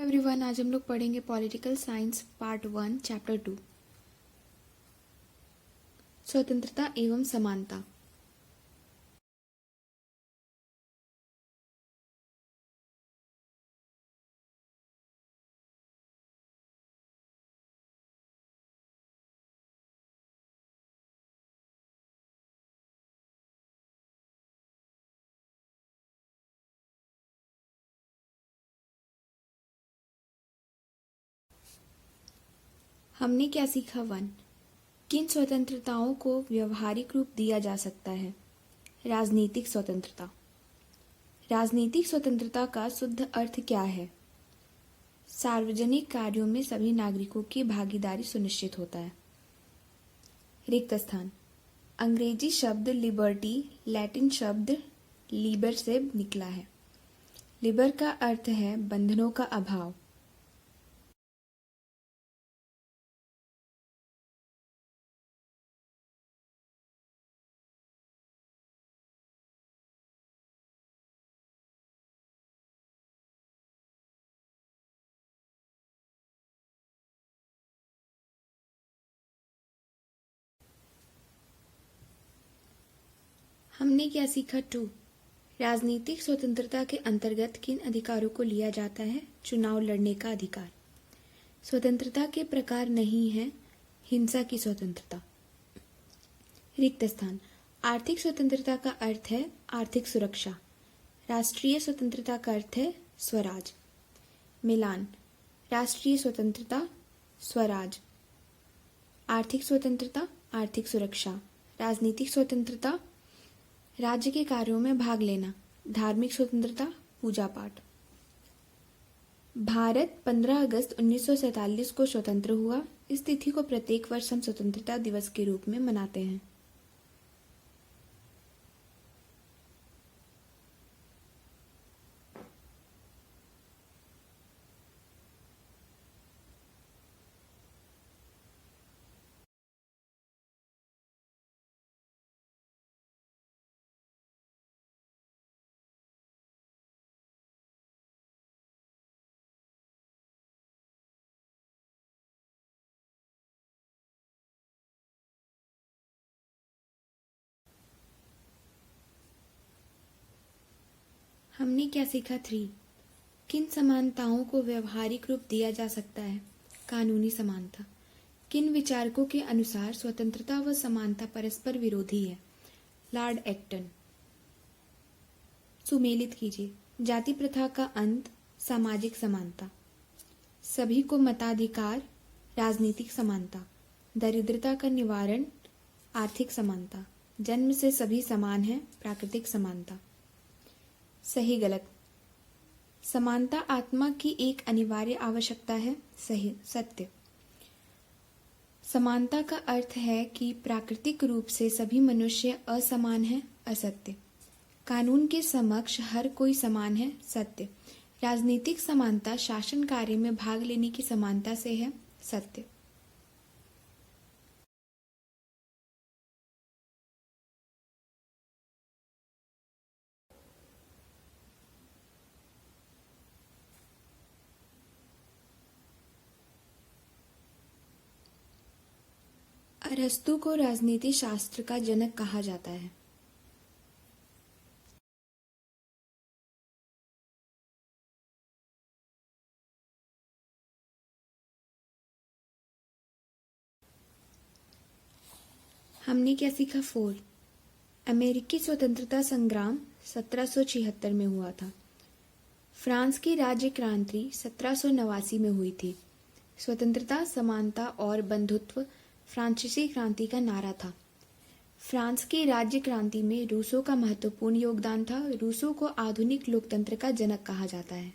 Everyone, आज हम लोग पढ़ेंगे पॉलिटिकल साइंस पार्ट 1 चैप्टर 2 स्वतंत्रता एवं समानता। हमने क्या सीखा? 1. किन स्वतंत्रताओं को व्यवहारिक रूप दिया जा सकता है? राजनीतिक स्वतंत्रता। राजनीतिक स्वतंत्रता का शुद्ध अर्थ क्या है? सार्वजनिक कार्यों में सभी नागरिकों की भागीदारी सुनिश्चित होता है। रिक्त स्थान। अंग्रेजी शब्द लिबर्टी लैटिन शब्द लिबर से निकला है। लिबर का अर्थ है बंधनों का अभाव। हमने क्या सीखा? 2. राजनीतिक स्वतंत्रता के अंतर्गत किन अधिकारों को लिया जाता है? चुनाव लड़ने का अधिकार। स्वतंत्रता के प्रकार नहीं है हिंसा की स्वतंत्रता। रिक्त स्थान। आर्थिक स्वतंत्रता का अर्थ है आर्थिक सुरक्षा। राष्ट्रीय स्वतंत्रता का अर्थ है स्वराज। मिलान। राष्ट्रीय स्वतंत्रता, स्वराज। आर्थिक स्वतंत्रता, आर्थिक सुरक्षा। राजनीतिक स्वतंत्रता, राज्य के कार्यों में भाग लेना। धार्मिक स्वतंत्रता, पूजा पाठ। भारत 15 अगस्त 1947 को स्वतंत्र हुआ। इस तिथि को प्रत्येक वर्ष हम स्वतंत्रता दिवस के रूप में मनाते हैं। हमने क्या सीखा? 3. किन समानताओं को व्यवहारिक रूप दिया जा सकता है? कानूनी समानता। किन विचारकों के अनुसार स्वतंत्रता व समानता परस्पर विरोधी है? Lord Acton. सुमेलित कीजिए। जाति प्रथा का अंत, सामाजिक समानता। सभी को मताधिकार, राजनीतिक समानता। दरिद्रता का निवारण, आर्थिक समानता। जन्म से सभी समान हैं, प्राकृतिक समानता। सही गलत। समानता आत्मा की एक अनिवार्य आवश्यकता है, सही सत्य। समानता का अर्थ है कि प्राकृतिक रूप से सभी मनुष्य असमान हैं, असत्य। कानून के समक्ष हर कोई समान है, सत्य। राजनीतिक समानता शासन कार्य में भाग लेने की समानता से है, सत्य। अरस्तु को राजनीति शास्त्र का जनक कहा जाता है। हमने क्या सीखा? 4. अमेरिकी स्वतंत्रता संग्राम 1776 में हुआ था। फ्रांस की राज्य क्रांति 1789 में हुई थी। स्वतंत्रता, समानता और बंधुत्व फ्रांसीसी क्रांति का नारा था। फ्रांस की राज्य क्रांति में रूसो का महत्वपूर्ण योगदान था। रूसो को आधुनिक लोकतंत्र का जनक कहा जाता है।